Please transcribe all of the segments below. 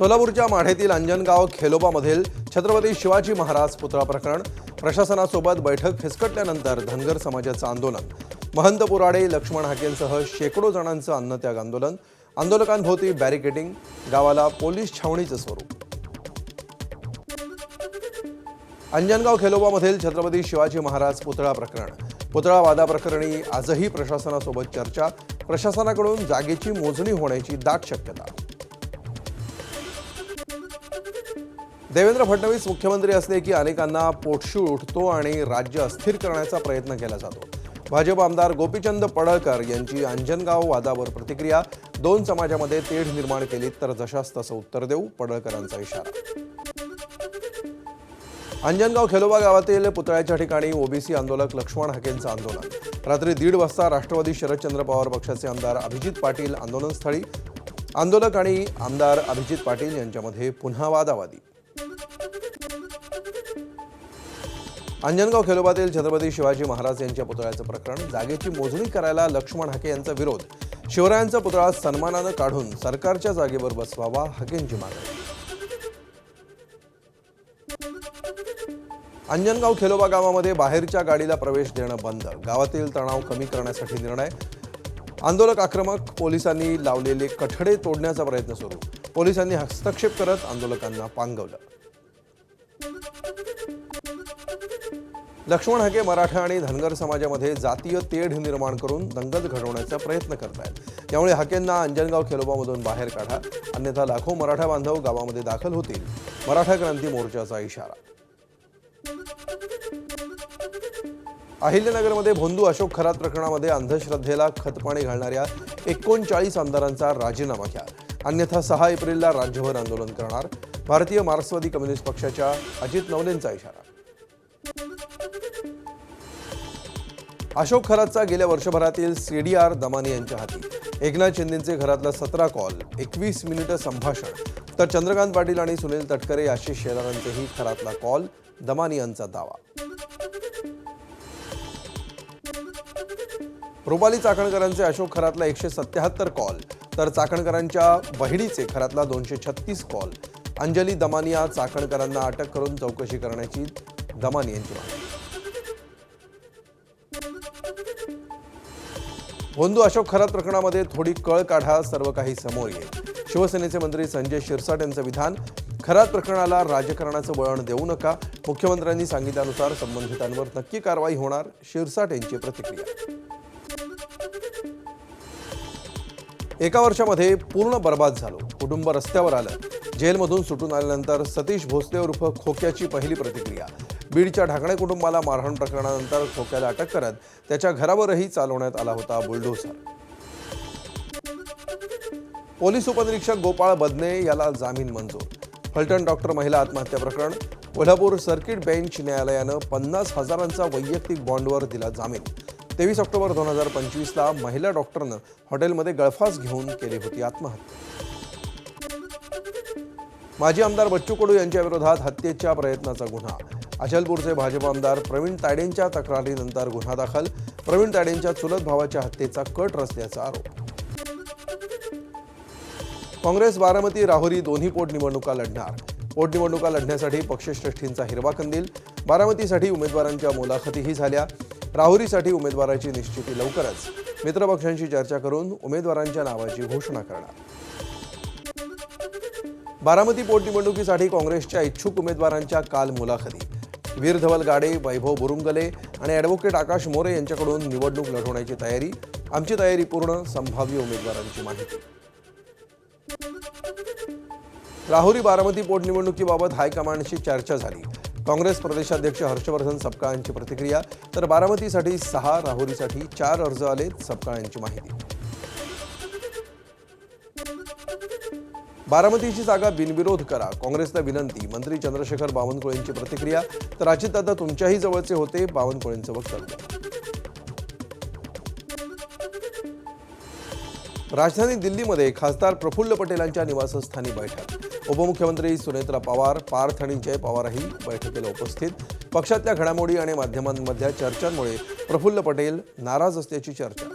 सोलापूरच्या माढेतील अंजनगाव खेलोबामधील छत्रपती शिवाजी महाराज पुतळा प्रकरण प्रशासनासोबत बैठक फिसकटल्यानंतर धनगर समाजाचं आंदोलन। महंत पुराडे, लक्ष्मण हाकेंसह शेकडो जणांचं अन्नत्याग आंदोलन। आंदोलकांभोवती बॅरिकेडिंग, गावाला पोलीस छावणीचं स्वरूप। अंजनगाव खेलोबामधील छत्रपती शिवाजी महाराज पुतळा प्रकरण। पुतळा वादाप्रकरणी आजही प्रशासनासोबत चर्चा। प्रशासनाकडून जागेची मोजणी होण्याची दाट शक्यता। देवेंद्र फडणवीस मुख्यमंत्री असले की अनेकांना पोटशूळ उठतो आणि राज्य अस्थिर करण्याचा प्रयत्न केला जातो। भाजप आमदार गोपीचंद पडळकर यांची अंजनगाव वादावर प्रतिक्रिया। दोन समाजामध्ये तेढ निर्माण केली तर जशास तसं उत्तर देऊ, पडळकरांचा इशारा। अंजनगाव खेलोबा गावातील पुतळ्याच्या ठिकाणी ओबीसी आंदोलक लक्ष्मण हाकेंचं आंदोलन। रात्री 1:30 वाजता राष्ट्रवादी शरदचंद्र पवार पक्षाचे आमदार अभिजित पाटील आंदोलनस्थळी। आंदोलक आणि आमदार अभिजित पाटील यांच्यामध्ये पुन्हा वादावादी। अंजनगाव खेलोबातील छत्रपती शिवाजी महाराज यांच्या पुतळ्याचं प्रकरण। जागेची मोजणी करायला लक्ष्मण हाके यांचा विरोध। शिवरायांचा पुतळा सन्मानानं काढून सरकारच्या जागेवर बसवावा, हाकेंची मागणी। अंजनगाव खेलोबा गावामध्ये बाहेरच्या गाडीला प्रवेश देणं बंद। गावातील तणाव कमी करण्यासाठी निर्णय। आंदोलक आक्रमक, पोलिसांनी लावलेले कठडे तोडण्याचा प्रयत्न सुरू। पोलिसांनी हस्तक्षेप करत आंदोलकांना पांगवलं। लक्ष्मण हाके मराठा आणि धनगर समाजामध्ये जातीय तेढ निर्माण करून दंगल घडवण्याचा प्रयत्न करतायत। त्यामुळे हाकेंना अंजनगाव खेलोबामधून बाहेर काढा, अन्यथा लाखो मराठा बांधव गावामध्ये दाखल होतील। मराठा क्रांती मोर्चाचा इशारा। अहिल्यानगरमध्ये भोंदू अशोक खरात प्रकरणामध्ये अंधश्रद्धेला खतपाणी घालणाऱ्या 39 आमदारांचा राजीनामा घ्या, अन्यथा 6 एप्रिलला राज्यभर आंदोलन करणार। भारतीय मार्क्सवादी कम्युनिस्ट पक्षाच्या अजित नवलेंचा इशारा। अशोक खरातचा गेल्या वर्षभरातील सीडीआर दमानी यांच्या हाती। एकनाथ शिंदेंचे घरातला 17 कॉल, 21 मिनिटं संभाषण, तर चंद्रकांत पाटील आणि सुनील तटकरे, आशिष शेलारांचेही खरातला कॉल, दमानी यांचा दावा। रुपाली चाकणकरांचे अशोक खरातला 177 कॉल, तर चाकणकरांच्या बहिणीचे खरातला 236 कॉल। अंजली दमानिया चाकणकरांना अटक करून चौकशी करण्याची दमानी यांची मागणी। भोंदू अशोक खरात प्रकरणामध्ये थोडी कळ काढा, सर्व काही समोर येईल। शिवसेनेचे मंत्री संजय शिरसाट यांचं विधान। खरात प्रकरणाला राजकारणाचं वळण देऊ नका, मुख्यमंत्र्यांनी सांगितल्यानुसार संबंधितांवर नक्की कारवाई होणार, शिरसाट यांची प्रतिक्रिया। एका वर्षामध्ये पूर्ण बर्बाद झालो, कुटुंब रस्त्यावर आलं। जेलमधून सुटून आल्यानंतर सतीश भोसले उर्फ खोक्याची पहिली प्रतिक्रिया। बीडच्या ढाकणे कुटुंबाला मारहाण प्रकरणानंतर खोक्याला अटक करत त्याच्या घरावरही चालवण्यात आला होता बुलडोझर। पोलीस उपनिरीक्षक गोपाळ बदने याला जामीन मंजूर। फलटण डॉक्टर महिला आत्महत्या प्रकरण। कोल्हापूर सर्किट बेंच न्यायालयानं 50,000चा वैयक्तिक बॉन्डवर दिला जामीन। 23 ऑक्टोबर 2025ला महिला डॉक्टरनं हॉटेलमध्ये गळफास घेऊन केली होती आत्महत्या। माजी आमदार बच्चू कडू यांच्या विरोधात हत्येच्या प्रयत्नाचा गुन्हा। अचलपूरचे भाजप आमदार प्रवीण तायडेंच्या तक्रारीनंतर गुन्हा दाखल। प्रवीण तायडेंच्या चुलत भावाच्या हत्येचा कट रचल्याचा आरोप। काँग्रेस बारामती राहुरी दोन्ही पोटनिवडणुका लढणार। पोटनिवडणुका लढण्यासाठी पक्षश्रेष्ठींचा हिरवा कंदील। बारामतीसाठी उमेदवारांच्या मुलाखतीही झाल्या। राहुरीसाठी उमेदवाराची निश्चिती लवकरच। मित्रपक्षांशी चर्चा करून उमेदवारांच्या नावाची घोषणा करणार। बारामती पोटनिवडणुकीसाठी काँग्रेसच्या इच्छुक उमेदवारांच्या काल मुलाखती। वीर धवल गाडे, वैभव बुरुंगले आणि ॲडव्होकेट आकाश मोरे यांच्याकडून निवडणूक लढवण्याची तयारी। आमची तयारी पूर्ण, संभाव्य उमेदवारांची माहिती। राहुरी बारामती पोटनिवडणुकीबाबत हायकमांडशी चर्चा झाली। काँग्रेस प्रदेशाध्यक्ष हर्षवर्धन सपकाळ यांची प्रतिक्रिया, तर बारामतीसाठी 6, राहुरीसाठी 4 अर्ज आलेत, सपकाळ यांची माहिती। बारामतीची जागा बिनविरोध करा, काँग्रेसला विनंती। मंत्री चंद्रशेखर बावनकुळेंची प्रतिक्रिया, तर अजितदादा तुमच्याही जवळचे होते, बावनकुळेंचं वक्तव्य। राजधानी दिल्लीमध्ये खासदार प्रफुल्ल पटेलांच्या निवासस्थानी बैठक। उपमुख्यमंत्री सुनेत्रा पवार, पार्थ आणि जय पवारही बैठकीला उपस्थित। पक्षातल्या घडामोडी आणि माध्यमांमधल्या चर्चांमुळे प्रफुल्ल पटेल नाराज असल्याची चर्चा।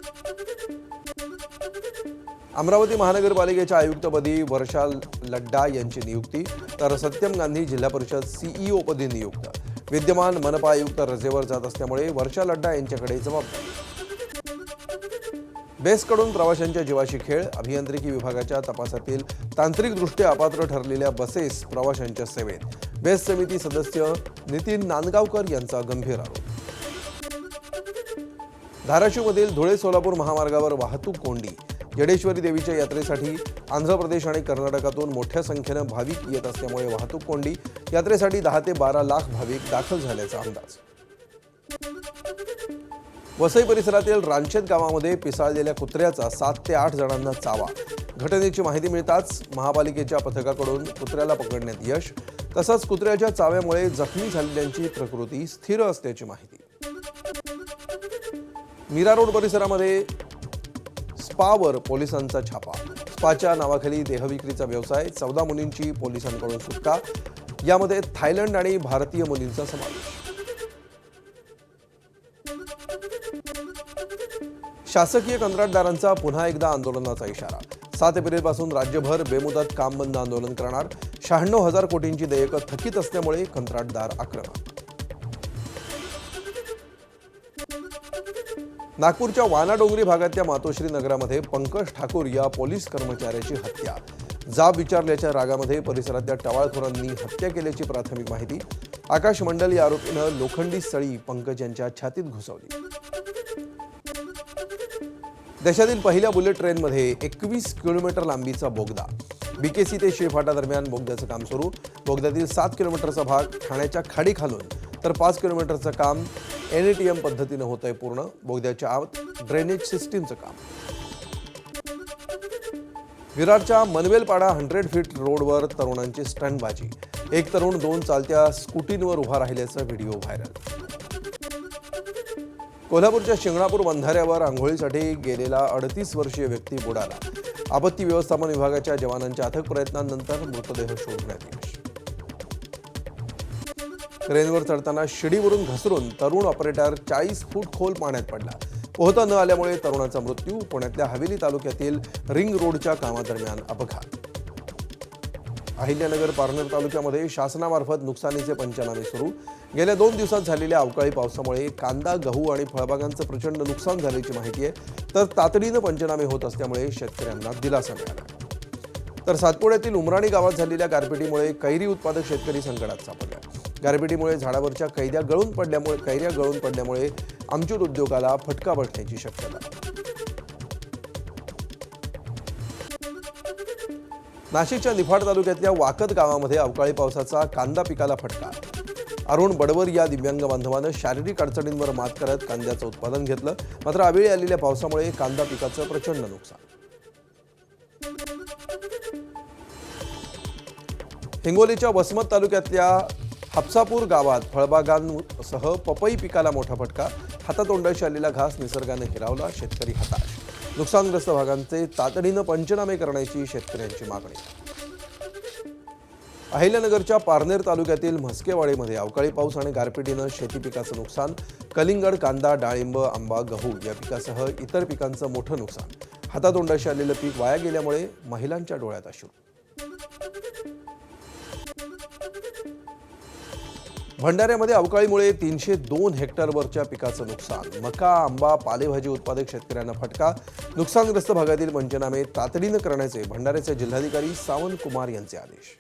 अमरावती महानगरपालिकेच्या आयुक्तपदी वर्षा लड्डा यांची नियुक्ती, तर सत्यम गांधी जिल्हा परिषद सीईओ पदी नियुक्त. विद्यमान मनपा आयुक्त रजेवर जात असल्यामुळे वर्षा लड्डा यांच्याकडे जबाबदारी. बेस्टकडून प्रवाशांच्या जीवाशी खेळ, अभियांत्रिकी विभागाच्या तपासातील तांत्रिकदृष्ट्या अपात्र ठरलेल्या बसेस प्रवाशांच्या सेवेत. बेस्ट समिती सदस्य नितीन नांदगावकर यांचा गंभीर आरोप. धाराशिवमधील धुळे सोलापूर महामार्गावर वाहतूक कोंडी. जडेश्वरी देवीच्या यात्रेसाठी आंध्र प्रदेश आणि कर्नाटकातून मोठ्या संख्येनं भाविक येत असल्यामुळे वाहतूक कोंडी. यात्रेसाठी 10 ते 12 लाख भाविक दाखल झाल्याचा अंदाज. वसई परिसरातील रानशेत गावामध्ये पिसाळलेल्या कुत्र्याचा 7 ते 8 जणांना चावा. घटनेची माहिती मिळताच महापालिकेच्या पथकाकडून कुत्र्याला पकडण्यात यश. तसंच कुत्र्याच्या चाव्यामुळे जखमी झालेल्यांची प्रकृती स्थिर असल्याची माहिती. मीरा रोड परिसरामध्ये स्पावर पोलिसांचा छापा. स्पाच्या नावाखाली देहविक्रीचा व्यवसाय. 14 मुलींची पोलिसांकडून सुटका. यामध्ये थायलंड आणि भारतीय मुलींचा समावेश. शासकीय कंत्राटदारांचा पुन्हा एकदा आंदोलनाचा इशारा. 7 एप्रिलपासून राज्यभर बेमुदत काम बंद आंदोलन करणार. 96,000 कोटींची देयकं थकीत असल्यामुळे कंत्राटदार आक्रमक. नागपूरच्या वानाडोंगरी भागातल्या मातोश्री नगरामध्ये पंकज ठाकूर या पोलीस कर्मचाऱ्याची हत्या. जाब विचारल्याच्या रागामध्ये परिसरातल्या टवाळखोरांनी हत्या केल्याची प्राथमिक माहिती. आकाश मंडल या आरोपीनं लोखंडी सळी पंकज यांच्या छातीत घुसवली. देशातील पहिल्या बुलेट ट्रेनमध्ये 21 किलोमीटर लांबीचा बोगदा. बीकेसी ते शेफाटा दरम्यान बोगद्याचं काम सुरू. बोगद्यातील 7 किलोमीटरचा भाग ठाण्याच्या खाडी खालून, तर 5 किलोमीटरचं काम NATM पद्धतीनं होतंय पूर्ण. बोगद्याच्या आत ड्रेनेज सिस्टीमचं काम. विरारच्या मनवेलपाडा 100 फीट रोडवर तरुणांची स्टंटबाजी. एक तरुण 2 चालत्या स्कूटींवर उभा राहिल्याचा व्हिडिओ व्हायरल. कोल्हापूरच्या शिंगणापूर बंधाऱ्यावर आंघोळीसाठी गेलेला 38 वर्षीय व्यक्ती बुडाला. आपत्ती व्यवस्थापन विभागाच्या जवानांच्या अथक प्रयत्नांनंतर मृतदेह शोधण्यात यश. क्रेनवर चढताना शिडीवरून घसरून तरुण ऑपरेटर 40 फूट खोल पाण्यात पडला. पोहता न आल्यामुळे तरुणाचा मृत्यू. पुण्यातल्या हवेली तालुक्यातील रिंग रोडच्या कामादरम्यान अपघात. अहिल्यानगर पारनेर तालुक्यामध्ये शासनामार्फत नुकसानीचे पंचनामे सुरू. गेल्या 2 दिवसात झालेल्या अवकाळी पावसामुळे कांदा, गहू आणि फळबागांचं प्रचंड नुकसान झाल्याची माहिती आहे. तर तातडीनं पंचनामे होत असल्यामुळे शेतकऱ्यांना दिलासा मिळाला. तर सातपुड्यातील उमराणी गावात झालेल्या गारपिटीमुळे कैरी उत्पादक शेतकरी संकटात सापडला. गारपिटीमुळे झाडावरच्या कैऱ्या गळून पडल्यामुळे आमचूर उद्योगाला फटका बसण्याची शक्यता. नाशिकच्या निफाड तालुक्यातल्या वाकद गावामध्ये अवकाळी पावसाचा कांदा पिकाला फटका. अरुण बडवर या दिव्यांग बांधवानं शारीरिक अडचणींवर मात करत कांद्याचं उत्पादन घेतलं. मात्र अवेळी आलेल्या पावसामुळे कांदा पिकाचं प्रचंड नुकसान. हिंगोलीच्या वसमत तालुक्यातल्या हापसापूर गावात फळबागांसह पपई पिकाला मोठा फटका. हातातोंडाशी आलेला घास निसर्गाने हिरावला. शेतकरी हताश. नुकसानग्रस्त भागांचे तातडीनं पंचनामे करण्याची शेतकऱ्यांची मागणी. अहिल्यानगरच्या पारनेर तालुक्यातील म्हस्केवाडीमध्ये अवकाळी पाऊस आणि गारपिटीनं शेती पिकाचं नुकसान. कलिंगड, कांदा, डाळिंब, आंबा, गहू या पिकासह इतर पिकांचं मोठं नुकसान. हातातोंडाशी आलेलं पीक वाया गेल्यामुळे महिलांच्या डोळ्यात अश्रू. भंडाऱ्यामध्ये अवकाळीमुळे 302 हेक्टरवरच्या पिकाचं नुकसान. मका, आंबा, पालेभाजी उत्पादक शेतकऱ्यांना फटका. नुकसानग्रस्त भागातील पंचनामे तातडीनं करण्याचे भंडाऱ्याचे जिल्हाधिकारी सावंत कुमार यांचे आदेश.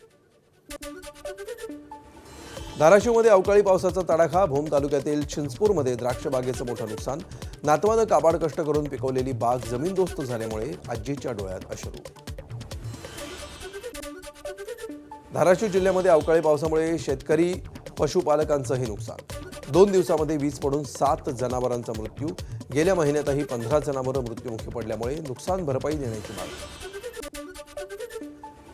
धाराशिवमध्ये अवकाळी पावसाचा तडाखा. भूम तालुक्यातील चिंचपूरमध्ये द्राक्ष बागेचं मोठं नुकसान. नातवानं काबाड कष्ट करून पिकवलेली बाग जमीनदोस्त झाल्यामुळे आजीच्या डोळ्यात अश्रू. धाराशिव जिल्ह्यामध्ये अवकाळी पावसामुळे शेतकरी पशुपालकांचंही नुकसान. 2 दिवसामध्ये वीज पडून 7 जनावरांचा मृत्यू. गेल्या महिन्यातही 15 जनावरं मृत्युमुखी पडल्यामुळे नुकसान भरपाई देण्याची मागणी.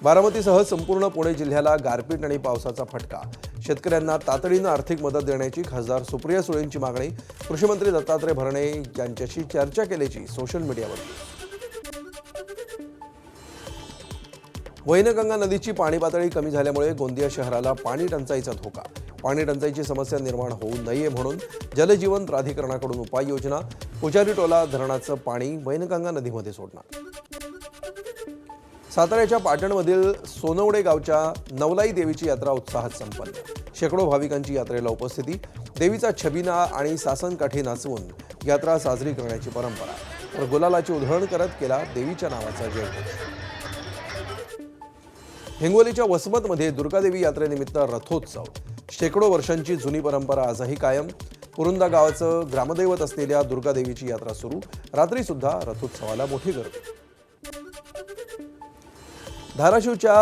बारामतीसह संपूर्ण पुणे जिल्ह्याला गारपीट आणि पावसाचा फटका. शेतकऱ्यांना तातडीनं आर्थिक मदत देण्याची खासदार सुप्रिया सुळेंची मागणी. कृषीमंत्री दत्तात्रय भरणे यांच्याशी चर्चा केल्याची सोशल मीडियावर. वैनगंगा नदीची पाणी पातळी कमी झाल्यामुळे गोंदिया शहराला पाणी टंचाईचा धोका. पाणी टंचाईची समस्या निर्माण होऊ नये म्हणून जलजीवन प्राधिकरणाकडून उपाययोजना. पुजारी टोला धरणाचं पाणी वैनगंगा नदीमध्ये सोडणार. साताऱ्याच्या पाटणमधील सोनवडे गावच्या नवलाई देवीची यात्रा उत्साहात संपन्न। शेकडो भाविकांची यात्रेला उपस्थिती। देवीचा छबिना आणि सासनकाठी नाचवून यात्रा साजरी करण्याची परंपरा। तर गुलालाची उधळण करत केला देवीच्या नावाचा जयघोष। हिंगोलीच्या वसमतमध्ये दुर्गादेवी यात्रेनिमित्त रथोत्सव। शेकडो वर्षांची जुनी परंपरा आजही कायम। पुरुंदा गावाचं ग्रामदैवत असलेल्या दुर्गादेवीची यात्रा सुरू। रात्री सुद्धा रथोत्सवाला मोठी गर्दी। धाराशिवच्या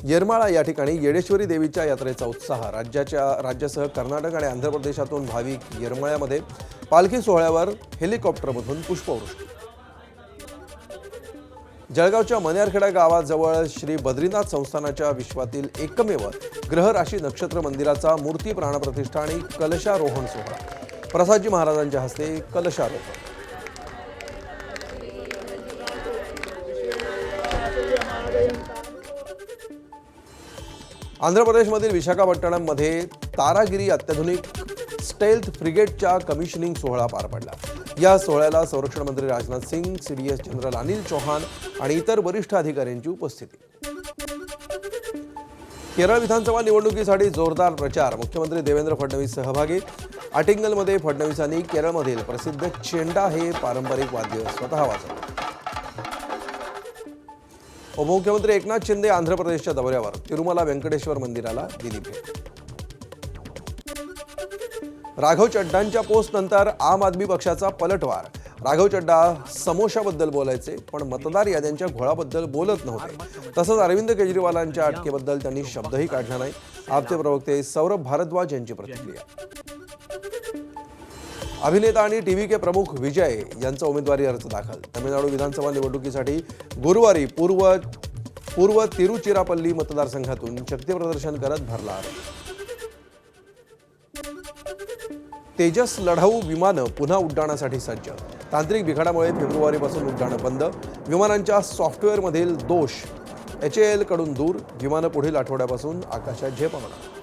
येरमाळा या ठिकाणी येडेश्वरी देवीच्या यात्रेचा उत्साह। राज्यासह कर्नाटक आणि आंध्र प्रदेशातून भाविक येरमाळ्यामध्ये पालखी सोहळ्यावर हेलिकॉप्टरमधून पुष्पवृष्टी। जळगावच्या मनेरखेडा गावाजवळ श्री बद्रीनाथ संस्थानाच्या विश्वातील एकमेव ग्रहराशी नक्षत्र मंदिराचा मूर्ती प्राणप्रतिष्ठा आणि कलशारोहण सोहळा। प्रसादजी महाराजांच्या हस्ते कलशारोहण। आंध्र प्रदेशमधील विशाखापट्टणममध्ये तारागिरी अत्याधुनिक स्टेल्थ फ्रिगेटच्या कमिशनिंग सोहळा पार पडला। या सोहळ्याला संरक्षण मंत्री राजनाथ सिंग, सीडीएस जनरल अनिल चौहान आणि इतर वरिष्ठ अधिकाऱ्यांची उपस्थिती। केरळ विधानसभा निवडणुकीसाठी जोरदार प्रचार। मुख्यमंत्री देवेंद्र फडणवीस सहभागी। आटिंगलमध्ये फडणवीसांनी केरळमधील प्रसिद्ध चेंडा हे पारंपरिक वाद्य स्वतः वाजवले। उपमुख्यमंत्री एकनाथ शिंदे आंध्र प्रदेशच्या दौऱ्यावर। तिरुमला व्यंकटेश्वर मंदिराला दिली भेट। राघव चड्डांच्या पोस्टनंतर आम आदमी पक्षाचा पलटवार। राघव चड्डा समोशाबद्दल बोलायचे पण मतदार याद्यांच्या घोळाबद्दल बोलत नव्हते। तसंच अरविंद केजरीवालांच्या अटकेबद्दल त्यांनी शब्दही काढला नाही। आपचे प्रवक्ते सौरभ भारद्वाज यांची प्रतिक्रिया। अभिनेता आणि टीव्हीके प्रमुख विजय यांचा उमेदवारी अर्ज दाखल। तमिळनाडू विधानसभा निवडणुकीसाठी गुरुवारी पूर्व तिरुचिरापल्ली मतदारसंघातून शक्तीप्रदर्शन करत भरला अर्ज। तेजस लढाऊ विमानं पुन्हा उड्डाणासाठी सज्ज। तांत्रिक बिघाडामुळे फेब्रुवारीपासून उड्डाणं बंद। विमानांच्या सॉफ्टवेअरमधील दोष HAL कडून दूर। विमानं पुढील आठवड्यापासून आकाशात झेपावणार।